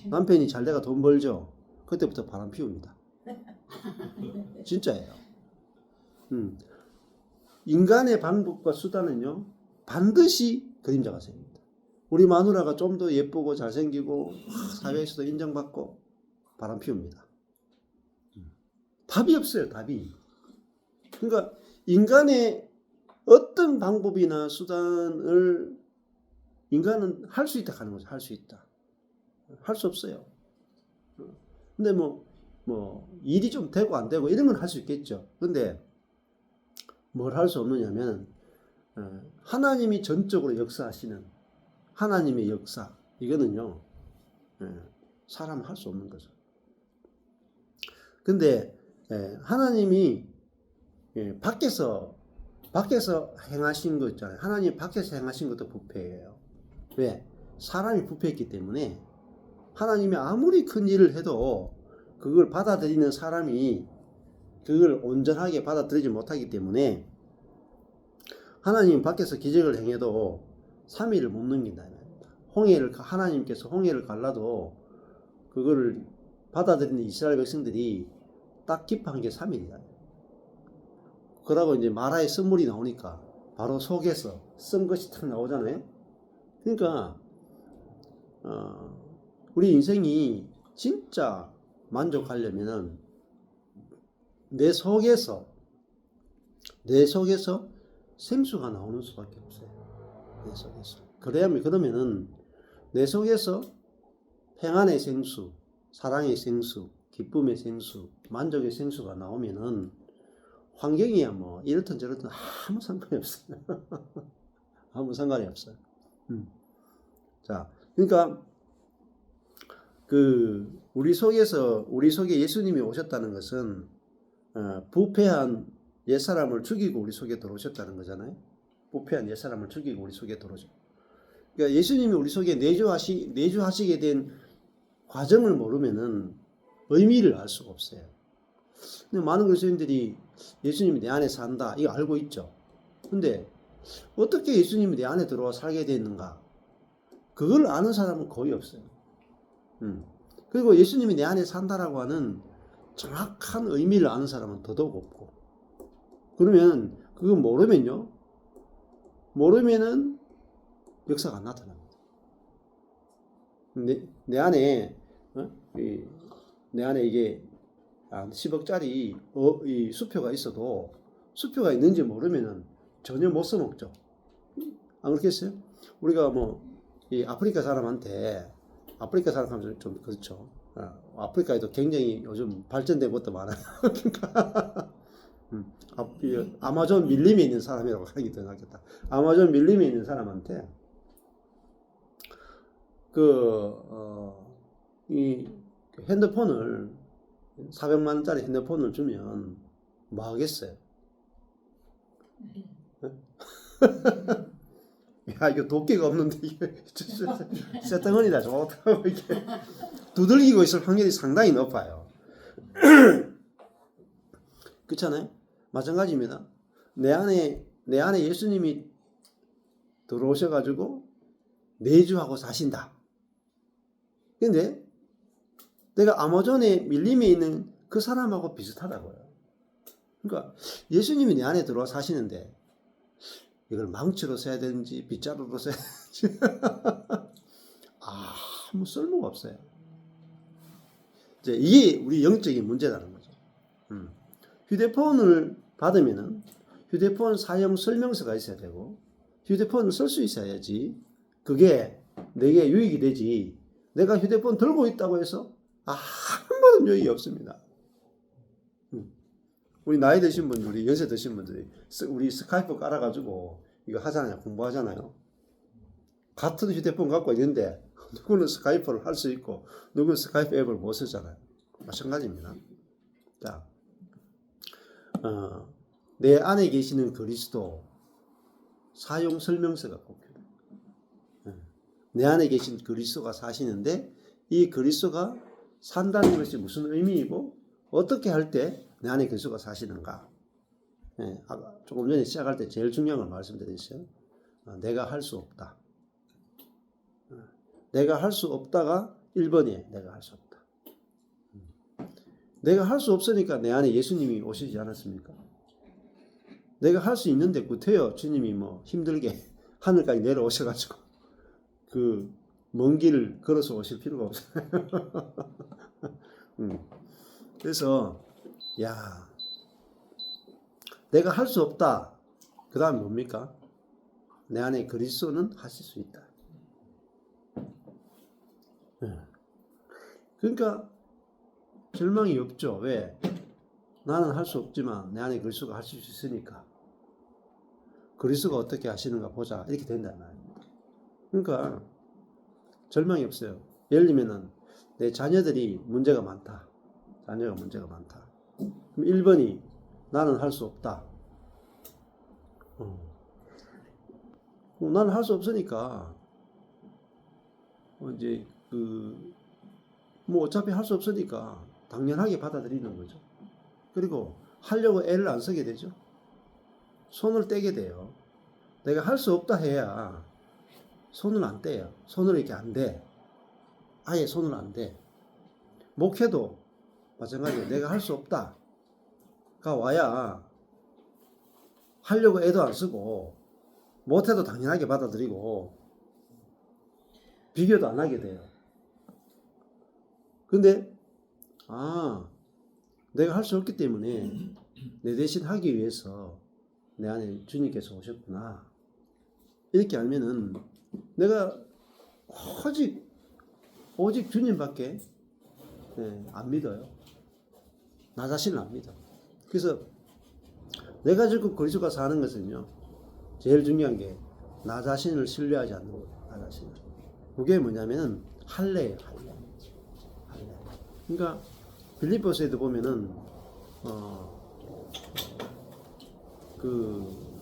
남편이 잘 돼가 돈 벌죠. 그때부터 바람 피웁니다. 진짜예요. 인간의 방법과 수단은요, 반드시 그림자가 생깁니다. 우리 마누라가 좀 더 예쁘고 잘생기고 사회에서도 인정받고 바람 피웁니다. 답이 없어요, 답이. 그러니까 인간의 어떤 방법이나 수단을 인간은 할 수 있다 하는 거죠. 할 수 있다. 할 수 없어요. 근데 일이 좀 되고 안 되고 이런 건 할 수 있겠죠. 근데 뭘 할 수 없느냐면 하나님이 전적으로 역사하시는 하나님의 역사, 이거는요 사람은 할 수 없는 거죠. 근데 하나님이 밖에서 행하신 거 있잖아요. 하나님 밖에서 행하신 것도 부패예요. 왜? 사람이 부패했기 때문에 하나님이 아무리 큰 일을 해도 그걸 받아들이는 사람이 그걸 온전하게 받아들이지 못하기 때문에 하나님 밖에서 기적을 행해도 3일을 못 넘긴다. 하나님께서 홍해를 갈라도 그거를 받아들이는 이스라엘 백성들이 딱 기파한 게 3일이다. 그러고 이제 마라의 쓴물이 나오니까 바로 속에서 쓴 것이 탁 나오잖아요. 그러니까 우리 인생이 진짜 만족하려면은 내 속에서 생수가 나오는 수밖에 없어요. 내 속에서. 그러면은 내 속에서 평안의 생수, 사랑의 생수, 기쁨의 생수, 만족의 생수가 나오면은 환경이야 이렇든 저렇든 아무 상관이 없어요. 아무 상관이 없어요. 자, 그러니까 우리 속에 예수님이 오셨다는 것은 부패한 옛사람을 죽이고 우리 속에 들어오셨다는 거잖아요. 부패한 옛사람을 죽이고 우리 속에 들어오셨다. 그러니까 예수님이 우리 속에 내주하시게 된 과정을 모르면은 의미를 알 수가 없어요. 근데 많은 그리스도인들이 예수님이 내 안에 산다 이거 알고 있죠. 근데 어떻게 예수님이 내 안에 들어와 살게 되는가? 그걸 아는 사람은 거의 없어요. 그리고 예수님이 내 안에 산다라고 하는 정확한 의미를 아는 사람은 더더욱 없고. 그러면 그거 모르면은 역사가 안 나타납니다. 내 안에 이게 10억짜리 이 수표가 있어도 수표가 있는지 모르면은 전혀 못 써먹죠. 안 그렇겠어요? 우리가 이 아프리카 사람한테 아프리카 사람하면 좀 그렇죠. 아프리카에도 굉장히 요즘 발전된 것도 많아요. 그러니까 아마존 밀림에 있는 사람이라고 하기 더 낫겠다. 아마존 밀림에 있는 사람한테 이 핸드폰을 400만 원짜리 핸드폰을 주면 뭐 하겠어요? 야, 이거 도끼가 없는데 이게 쇠덩어리다 좋다고 이게 두들기고 있을 확률이 상당히 높아요. 그렇잖아요? 마찬가지입니다. 내 안에 예수님이 들어오셔가지고 내주하고 사신다. 근데 내가 아마존에 밀림에 있는 그 사람하고 비슷하다고요. 그러니까 예수님이 내 안에 들어와 사시는데 이걸 망치로 써야 되는지 빗자루로 써야 되는지 아무 쓸모가 없어요. 이제 이게 우리 영적인 문제라는 거죠. 휴대폰을 받으면은 휴대폰 사용 설명서가 있어야 되고 휴대폰을 쓸 수 있어야지 그게 내게 유익이 되지. 내가 휴대폰 들고 있다고 해서 아무런 유익이 없습니다. 우리 나이 드신 분들이 연세 드신 분들이 우리 스카이프 깔아가지고 이거 하잖아요. 공부하잖아요. 같은 휴대폰 갖고 있는데 누구는 스카이프를 할 수 있고 누구는 스카이프 앱을 못 쓰잖아요. 마찬가지입니다. 자, 내 안에 계시는 그리스도 사용 설명서가 꼭 필요해요. 내 안에 계신 그리스도가 사시는데 이 그리스도가 산다는 것이 무슨 의미이고 어떻게 할 때 내 안에 그리스도가 사시는가. 조금 전에 시작할 때 제일 중요한 걸 말씀드렸어요. 내가 할 수 없다. 내가 할 수 없다가 1번이에요. 내가 할 수 없다. 내가 할 수 없으니까 내 안에 예수님이 오시지 않았습니까? 내가 할 수 있는데 구태여 주님이 뭐 힘들게 하늘까지 내려오셔가지고 그 먼 길을 걸어서 오실 필요가 없어요. 그래서 야, 내가 할 수 없다. 그 다음에 뭡니까? 내 안에 그리스도는 하실 수 있다. 그러니까 절망이 없죠. 왜? 나는 할 수 없지만 내 안에 그리스도가 하실 수 있으니까 그리스도가 어떻게 하시는가 보자. 이렇게 된단 말이에요. 그러니까 절망이 없어요. 예를 들면은 내 자녀들이 문제가 많다. 자녀가 문제가 많다. 그럼 1번이 나는 할 수 없다. 나는 할 수 없으니까 이제 뭐 어차피 할 수 없으니까 당연하게 받아들이는 거죠. 그리고 하려고 애를 안 쓰게 되죠. 손을 떼게 돼요. 내가 할 수 없다 해야 손을 안 떼요. 손을 이렇게 안 대. 아예 손을 안 대. 목회도 마찬가지로 내가 할 수 없다가 와야 하려고 애도 안 쓰고 못해도 당연하게 받아들이고 비교도 안 하게 돼요. 근데 내가 할 수 없기 때문에 내 대신 하기 위해서 내 안에 주님께서 오셨구나. 이렇게 알면은 내가 오직 주님밖에 안 믿어요. 나 자신을 안 믿어. 그래서 내가 지금 그리스도가 사는 것은요, 제일 중요한 게 나 자신을 신뢰하지 않는 거예요. 나 자신을. 그게 뭐냐면은 할례예요. 할례. 그러니까 빌립보서에도 보면은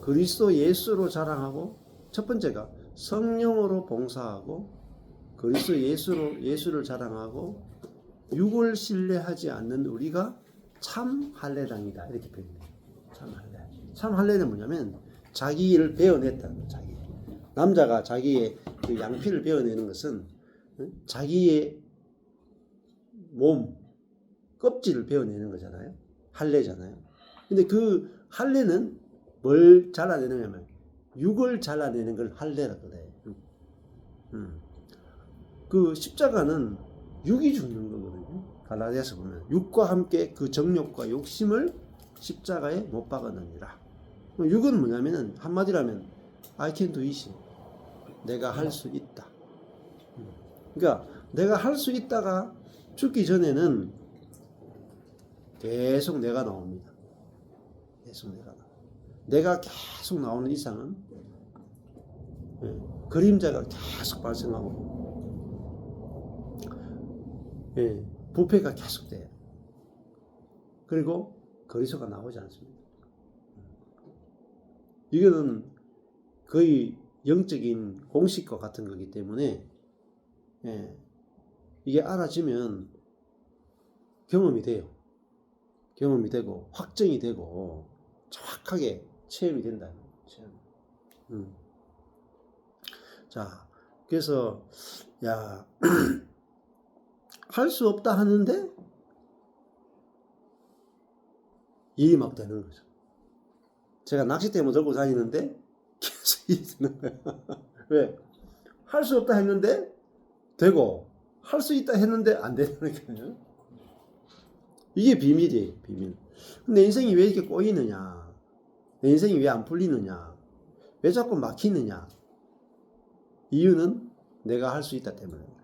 그리스도 예수로 자랑하고, 첫 번째가 성령으로 봉사하고 그리스도 예수를 자랑하고 육을 신뢰하지 않는 우리가 참 할례당이다. 이렇게 표현해요. 참 할례. 참 할례는 뭐냐면 자기를 베어냈다는 거예요. 자기. 남자가 자기의 그 양피를 베어내는 것은 자기의 몸 껍질을 베어내는 거잖아요. 할례잖아요. 근데 그 할례는 뭘 잘라내느냐면 육을 잘라내는 걸 할례라고 그래요. 그 십자가는 육이 죽는 거거든요. 갈라디아서 보면 육과 함께 그 정욕과 욕심을 십자가에 못 박았느니라. 육은 뭐냐면은 한마디로 하면 I can do it. 내가 할 수 있다. 그러니까 내가 할 수 있다가 죽기 전에는 계속 내가 나옵니다. 계속 내가 나와. 내가 계속 나오는 이상은 그림자가 계속 발생하고 부패가 계속돼요. 그리고 그리스도가 나오지 않습니다. 이거는 거의 영적인 공식과 같은 거기 때문에 이게 알아지면 경험이 돼요. 경험이 되고 확정이 되고 정확하게 체험이 된다. 체험. 자, 그래서 야, 할 수 없다 하는데 일이 막 되는 거죠. 제가 낚싯대만 들고 다니는데 계속 일이 되는 거예요. 왜? 할 수 없다 했는데 되고 할 수 있다 했는데 안 되는 거예요. 이게 비밀이에요. 비밀. 내 인생이 왜 이렇게 꼬이느냐? 내 인생이 왜 안 풀리느냐? 왜 자꾸 막히느냐? 이유는 내가 할 수 있다 때문에.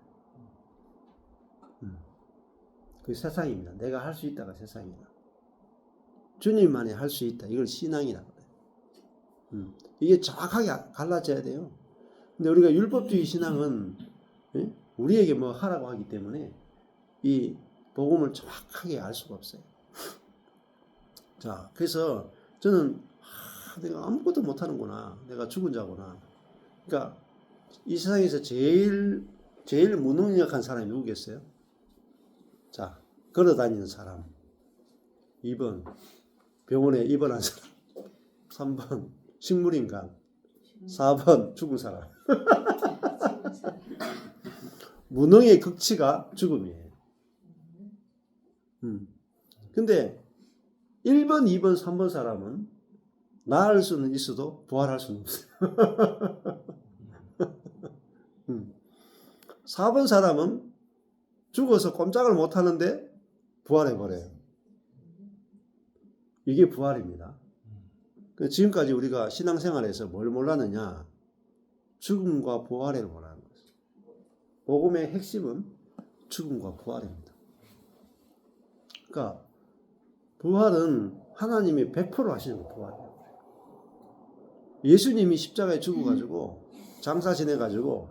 그 세상입니다. 내가 할 수 있다가 세상이다. 주님만이 할 수 있다. 이걸 신앙이라고 해요. 이게 정확하게 갈라져야 돼요. 근데 우리가 율법주의 신앙은 우리에게 뭐 하라고 하기 때문에 이 복음을 정확하게 알 수가 없어요. 자, 그래서 저는 내가 아무것도 못하는구나. 내가 죽은 자구나. 그러니까 이 세상에서 제일 무능력한 사람이 누구겠어요? 자, 걸어다니는 사람. 2번 병원에 입원한 사람. 3번 식물인간. 4번 죽은 사람. 무능의 극치가 죽음이에요. 근데 1번, 2번, 3번 사람은 나을 수는 있어도 부활할 수는 없어요. 4번 사람은 죽어서 꼼짝을 못 하는데 부활해버려요. 이게 부활입니다. 지금까지 우리가 신앙생활에서 뭘 몰랐느냐? 죽음과 부활을 몰라는 거죠. 복음의 핵심은 죽음과 부활입니다. 그러니까 부활은 하나님이 100% 하시는 거 부활이에요. 예수님이 십자가에 죽어가지고 장사 지내가지고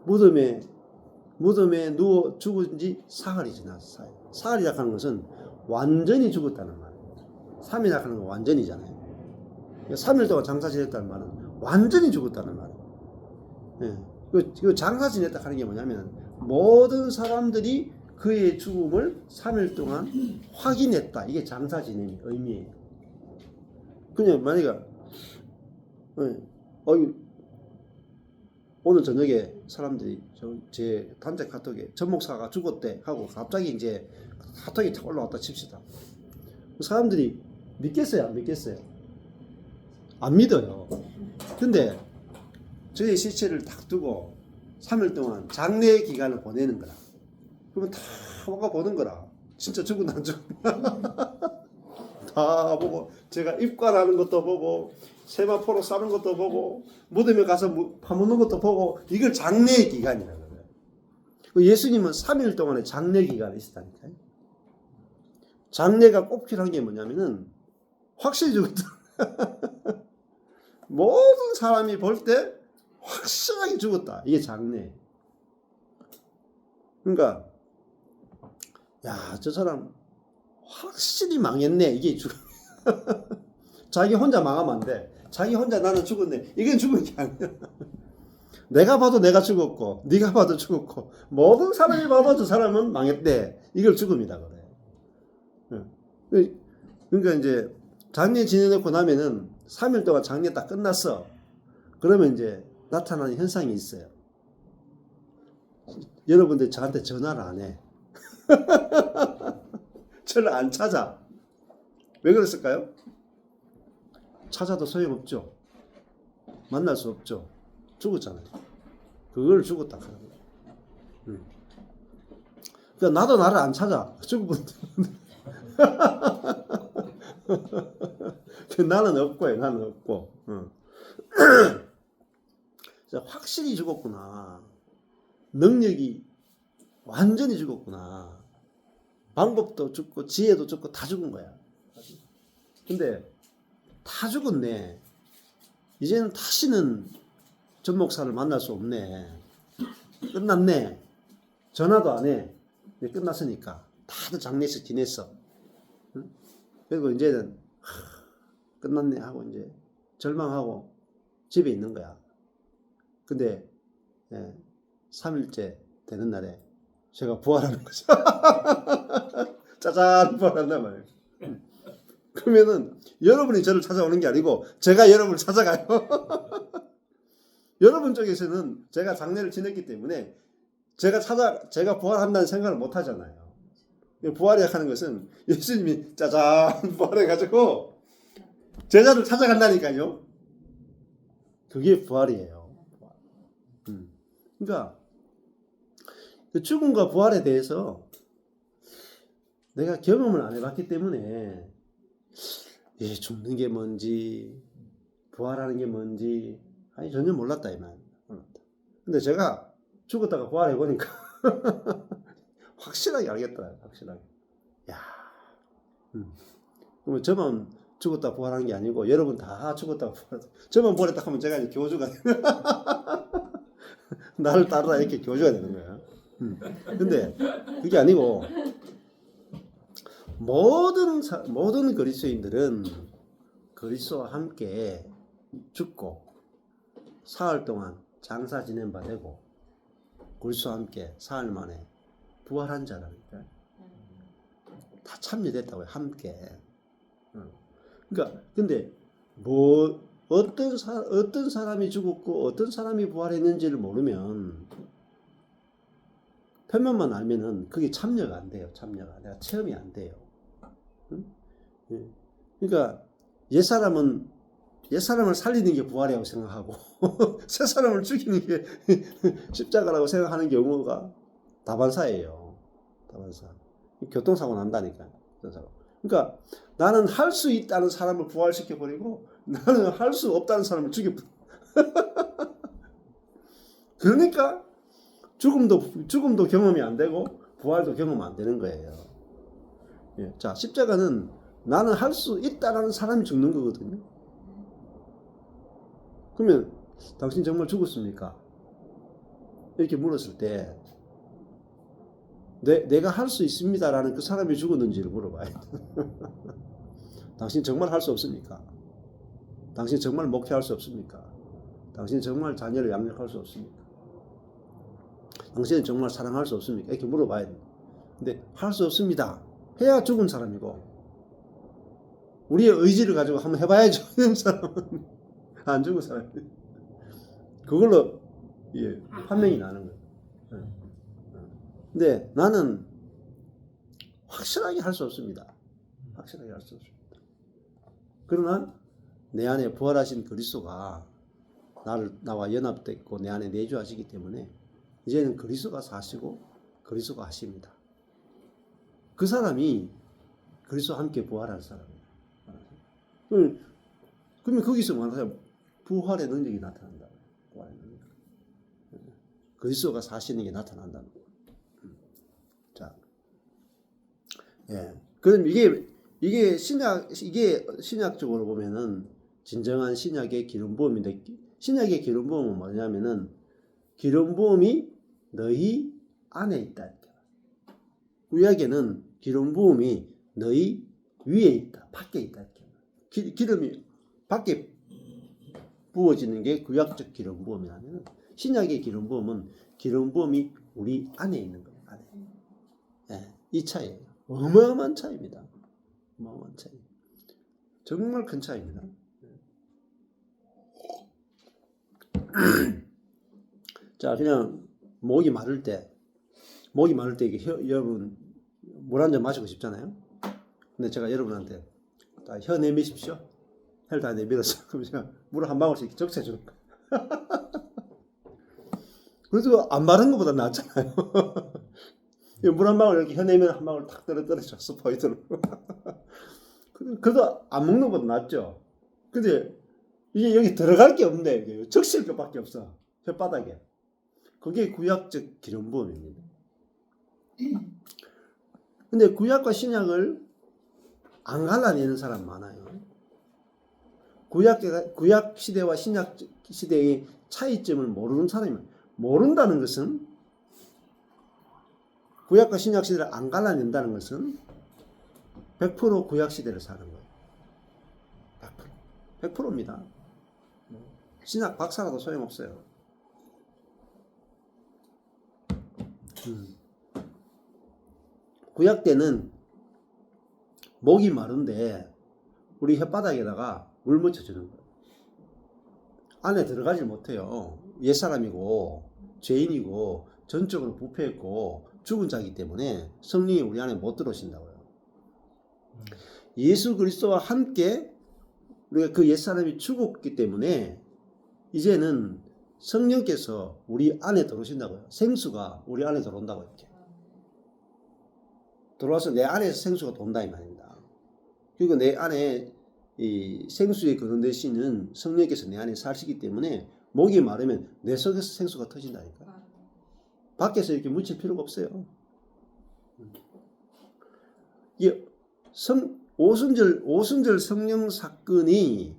무덤에 누워 죽은 지 사흘이 지났어요. 사흘이라고 하는 것은 완전히 죽었다는 말이에요. 3일이라고 하는 건 완전이잖아요. 3일 동안 장사 지냈다는 말은 완전히 죽었다는 말이에요. 예. 그 장사 지냈다 하는 게 뭐냐면 모든 사람들이 그의 죽음을 3일 동안 확인했다. 이게 장사 지냄의 의미예요. 그냥 만약에 오늘 저녁에 사람들이 제 단체 카톡에 전 목사가 죽었대 하고 갑자기 이제 카톡이 탁 올라왔다 칩시다. 사람들이 믿겠어요? 안 믿겠어요? 안 믿어요. 근데 저의 시체를 딱 두고 3일 동안 장례 기간을 보내는 거라. 그러면 다 와가 보는 거라. 진짜 죽은 안 죽은 다 보고 제가 입관하는 것도 보고 세마포로 싸는 것도 보고 무덤에 가서 파묻는 것도 보고 이걸 장례 기간이라는 거예요. 예수님은 3일 동안의 장례 기간이 있었다니까요. 장례가 꼭 필요한 게 뭐냐면은 확실히 죽었다. 모든 사람이 볼 때 확실하게 죽었다. 이게 장례. 그러니까 야, 저 사람 확실히 망했네. 이게 죽음. 자기 혼자 망하면 안 돼. 자기 혼자 나는 죽었네. 이건 죽은 게 아니야. 내가 봐도 내가 죽었고 네가 봐도 죽었고 모든 사람이 봐도 저 사람은 망했대. 이걸 죽음이다 그래. 그러니까 이제 장례 지내놓고 나면은 3일 동안 장례 딱 끝났어. 그러면 이제 나타나는 현상이 있어요. 여러분들 저한테 전화를 안 해. 저를 안 찾아. 왜 그랬을까요? 찾아도 소용없죠. 만날 수 없죠. 죽었잖아요. 그걸 죽었다 하는 거예요. 그러니까 나도 나를 안 찾아. 죽은 나는 없고요. 나는 없고. 확실히 죽었구나. 능력이 완전히 죽었구나. 방법도 죽고 지혜도 죽고 다 죽은 거야. 근데 다 죽었네. 이제는 다시는 전 목사를 만날 수 없네. 끝났네. 전화도 안 해. 이제 끝났으니까 다들 장례식 지냈어. 응? 그리고 이제는 끝났네 하고 이제 절망하고 집에 있는 거야. 근데 3일째 되는 날에 제가 부활하는 거죠. 짜잔 부활한단 말이에요. 그러면은 여러분이 저를 찾아오는 게 아니고 제가 여러분을 찾아가요. 여러분 쪽에서는 제가 장례를 지냈기 때문에 제가 부활한다는 생각을 못 하잖아요. 부활이라고 하는 것은 예수님이 짜잔 부활해가지고 제자를 찾아간다니까요. 그게 부활이에요. 그러니까 그 죽음과 부활에 대해서 내가 경험을 안 해봤기 때문에 죽는 게 뭔지 부활하는 게 뭔지 전혀 몰랐다 이 말. 근데 제가 죽었다가 부활해 보니까 확실하게 알겠더라고요. 확실하게. 야, 그러면 저만 죽었다 부활한 게 아니고 여러분 다 죽었다가 부활했다. 저만 부활했다 하면 제가 이제 교주가 나를 따르라 이렇게 교주가 되는 거예요. 근데 그게 아니고 모든 그리스도인들은 그리스도와 함께 죽고 사흘 동안 장사 지낸 바 되고 그리스도와 함께 사흘 만에 부활한 자라니까. 다 참여됐다고요. 함께. 그러니까 근데 어떤 사람이 죽었고 어떤 사람이 부활했는지를 모르면 표면만 알면은 그게 참여가 안 돼요. 참여가 내가 체험이 안 돼요. 응? 예. 그러니까 옛사람을 살리는 게 부활이라고 생각하고 새 사람을 죽이는 게 십자가라고 생각하는 경우가 다반사예요. 다반사. 교통사고 난다니까. 교통사고. 그러니까 나는 할 수 있다는 사람을 부활시켜 버리고 나는 할 수 없다는 사람을 죽여. 그러니까 죽음도 경험이 안 되고 부활도 경험 안 되는 거예요. 예. 자, 십자가는 나는 할 수 있다라는 사람이 죽는 거거든요. 그러면 당신 정말 죽었습니까? 이렇게 물었을 때 내가 할 수 있습니다라는 그 사람이 죽었는지를 물어봐요. 당신 정말 할 수 없습니까? 당신 정말 목회할 수 없습니까? 당신 정말 자녀를 양육할 수 없습니까? 당신은 정말 사랑할 수 없습니까? 이렇게 물어봐야 돼요. 근데 할 수 없습니다. 해야 죽은 사람이고 우리의 의지를 가지고 한번 해봐야죠. 이런 사람은 안 죽은 사람이에요. 그걸로 예, 판명이 나는 거예요. 근데 나는 확실하게 할 수 없습니다. 확실하게 할 수 없습니다. 그러나 내 안에 부활하신 그리스도가 나와 연합됐고 내 안에 내주하시기 때문에 이제는 그리스도가 사시고 그리스도가 하십니다. 그 사람이 그리스도와 함께 부활한 사람이에요. 그러면 거기서 말하자면 부활의 능력이 나타난다. 부활의 능력. 그리스도가 사시는 게 나타난다는 거예요. 자, 예. 그럼 이게 신약적으로 보면은 진정한 신약의 기름 부음인데, 신약의 기름 부음은 뭐냐면은 기름 부음이 너희 안에 있다. 구약에는 기름 부음이 너희 위에 있다, 밖에 있다. 기름이 밖에 부어지는 게 구약적 기름 부음이라면, 신약의 기름 부음은 기름 부음이 우리 안에 있는 거예요. 안에. 예, 이 차이예요. 어마어마한 차이입니다. 어마어마한 차이. 정말 큰 차이입니다. 자, 그냥 목이 마를 때 이게 여러분 물 한 잔 마시고 싶잖아요. 근데 제가 여러분한테 다 혀 내미십시오. 혀를 다 내밀었어. 그럼 제가 물 한 방울씩 적셔 주는 거예요. 그래도 안 마른 것보다 낫잖아요. 물 한 방울 이렇게 혀 내면 한 방울 탁 떨어져 스포이드로. 그래도 안 먹는 것보다 낫죠. 근데 이게 여기 들어갈 게 없네. 적실 것밖에 없어. 혓바닥에. 그게 구약적 기름 부음입니다. 근데 구약과 신약을 안 갈라내는 사람 많아요. 구약 시대와 신약 시대의 차이점을 모르는 사람이 모른다는 것은, 구약과 신약 시대를 안 갈라낸다는 것은 100% 구약 시대를 사는 거예요. 100%입니다. 신약 박사라도 소용없어요. 구약 때는 목이 마른데 우리 혓바닥에다가 물 묻혀주는 거예요. 안에 들어가질 못해요. 옛사람이고 죄인이고 전적으로 부패했고 죽은 자이기 때문에 성령이 우리 안에 못 들어오신다고요. 예수 그리스도와 함께 우리가 그 옛사람이 죽었기 때문에 이제는 성령께서 우리 안에 들어오신다고요. 생수가 우리 안에 들어온다고 이렇게. 들어와서 내 안에서 생수가 돈다 이 말입니다. 그리고 내 안에 이 생수의 근원 되시는 성령께서 내 안에 사시기 때문에 목이 마르면 내 속에서 생수가 터진다니까. 밖에서 이렇게 묻힐 필요가 없어요. 이게 오순절 성령 사건이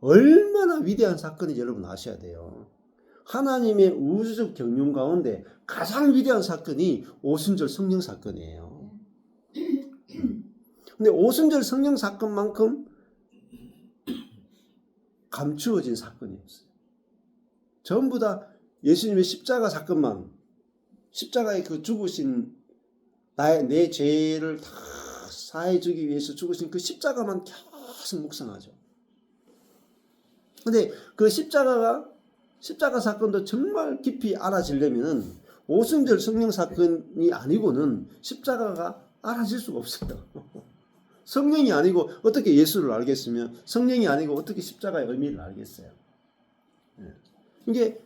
얼마나 위대한 사건인지 여러분 아셔야 돼요. 하나님의 우주적 경륜 가운데 가장 위대한 사건이 오순절 성령 사건이에요. 근데 오순절 성령 사건만큼 감추어진 사건이 없어요. 전부 다 예수님의 십자가 사건만, 십자가의 그 죽으신 내 죄를 다 사해주기 위해서 죽으신 그 십자가만 계속 묵상하죠. 근데 그 십자가 사건도 정말 깊이 알아지려면은 오순절 성령 사건이 아니고는 십자가가 알아질 수가 없어요. 성령이 아니고 어떻게 예수를 알겠으며 성령이 아니고 어떻게 십자가의 의미를 알겠어요. 예. 이게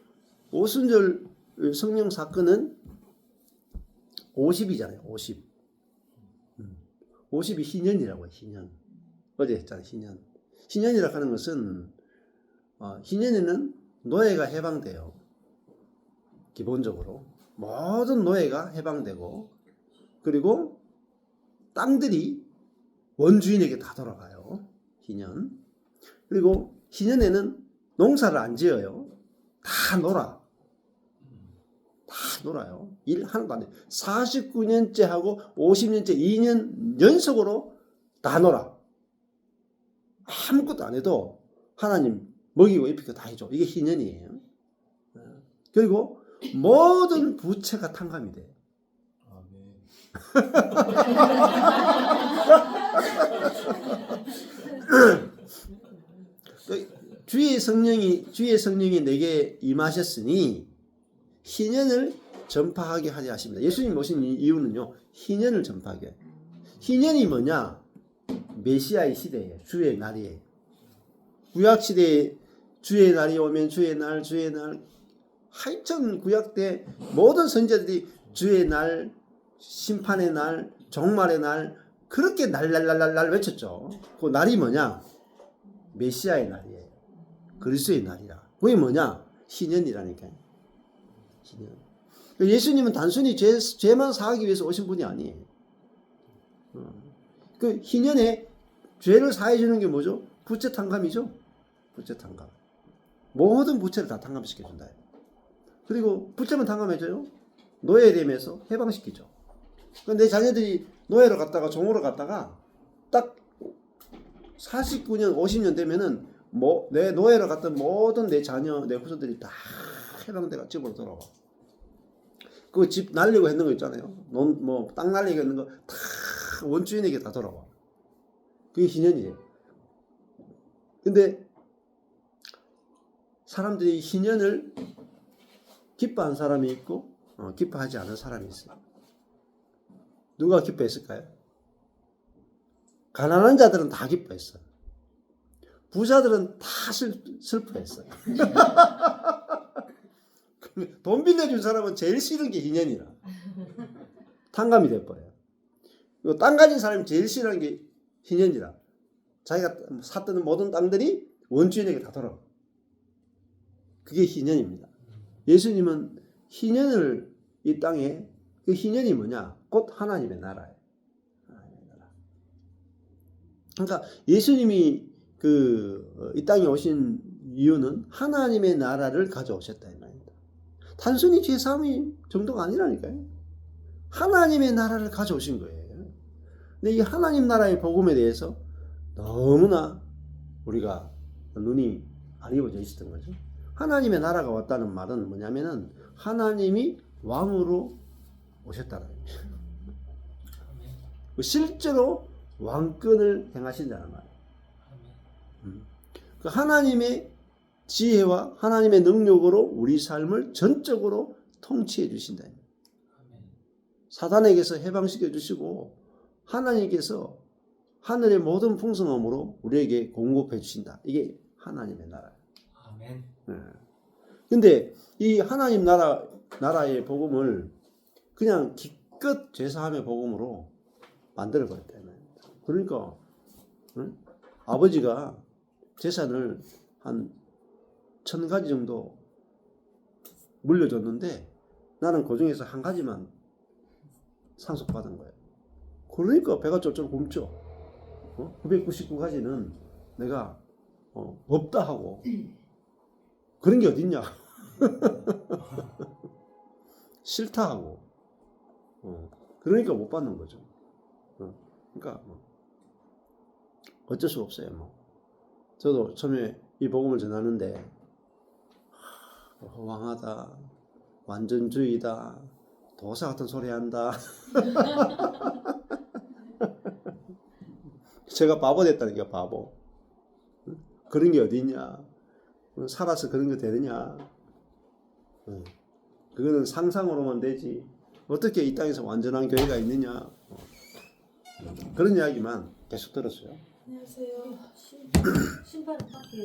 오순절 성령 사건은 50이잖아요. 50. 50이 희년이라고 해요. 희년. 어제 했잖아요. 희년. 희년이라고 하는 것은 희년에는 노예가 해방돼요. 기본적으로 모든 노예가 해방되고 그리고 땅들이 원주인에게 다 돌아가요. 희년. 그리고 희년에는 농사를 안 지어요. 다 놀아. 다 놀아요. 일 하나도 안 해. 49년째 하고 50년째 2년 연속으로 다 놀아. 아무것도 안 해도 하나님 먹이고 입히고 다 해줘. 이게 희년이에요. 그리고 모든 부채가 탕감이 돼. 주의 성령이 내게 임하셨으니 희년을 전파하게 하게 하십니다. 예수님 오신 이유는요, 희년을 전파하게. 희년이 뭐냐? 메시아의 시대예요. 주의 날이에요. 구약 시대에 주의 날이 오면 주의 날. 하여튼 구약 때 모든 선지자들이 주의 날, 심판의 날, 종말의 날 그렇게 날 외쳤죠. 그 날이 뭐냐? 메시아의 날이에요. 그리스도의 날이라. 그게 뭐냐? 희년이라니까요. 희년. 예수님은 단순히 죄만 사하기 위해서 오신 분이 아니에요. 그 희년에 죄를 사해 주는 게 뭐죠? 부채 탕감이죠. 부채 탕감. 모든 부채를 다 탕감시켜 준다. 그리고 부채만 탕감해줘요. 노예됨에서 해방시키죠. 내 자녀들이 노예로 갔다가 종으로 갔다가 딱 49년, 50년 되면은 내 노예로 갔던 모든 내 자녀, 내 후손들이 다 해방돼가 집으로 돌아와. 그 집 날리고 했는 거 있잖아요. 땅 날리고 했는 거 다 원주인에게 다 돌아와. 그게 희년이에요. 근데 사람들이 희년을 기뻐한 사람이 있고 기뻐하지 않은 사람이 있어요. 누가 기뻐했을까요? 가난한 자들은 다 기뻐했어요. 부자들은 다 슬퍼했어요. 돈 빌려준 사람은 제일 싫은 게 희년이라. 탕감이 돼버려요. 땅 가진 사람이 제일 싫어하는 게 희년이라. 자기가 샀던 모든 땅들이 원주인에게 다 돌아가. 그게 희년입니다. 예수님은 희년을 이 땅에, 그 희년이 뭐냐? 곧 하나님의 나라예요. 하나님의 나라. 그러니까 예수님이 이 땅에 오신 이유는 하나님의 나라를 가져오셨다 이 말입니다. 단순히 죄사함이 정도가 아니라니까요. 하나님의 나라를 가져오신 거예요. 근데 이 하나님 나라의 복음에 대해서 너무나 우리가 눈이 안 익어져 있었던 거죠. 하나님의 나라가 왔다는 말은 뭐냐면은 하나님이 왕으로 오셨다는 거예요. 실제로 왕권을 행하신다는 말이에요. 그 하나님의 지혜와 하나님의 능력으로 우리 삶을 전적으로 통치해 주신다. 사단에게서 해방시켜 주시고 하나님께서 하늘의 모든 풍성함으로 우리에게 공급해 주신다. 이게 하나님의 나라예요. 아멘. 근데 이 하나님 나라의 복음을 그냥 기껏 죄사함의 복음으로 만들어 버렸다. 그러니까 아버지가 재산을 한 1000가지 정도 물려줬는데 나는 그 중에서 한 가지만 상속받은 거예요. 그러니까 배가 쫄쫄 굶죠. 999가지는 내가 없다 하고 그런 게 어딨냐. 싫다 하고 그러니까 못 받는 거죠. 그러니까 어쩔 수 없어요. 저도 처음에 이 복음을 전하는데 허황하다, 완전주의다, 도사 같은 소리 한다. 제가 바보 됐다는 게 바보. 그런 게 어딨냐. 살아서 그런 게 되느냐. 그거는 상상으로만 되지. 어떻게 이 땅에서 완전한 교회가 있느냐. 그런 이야기만 계속 들었어요. 안녕하세요. 신발 밖에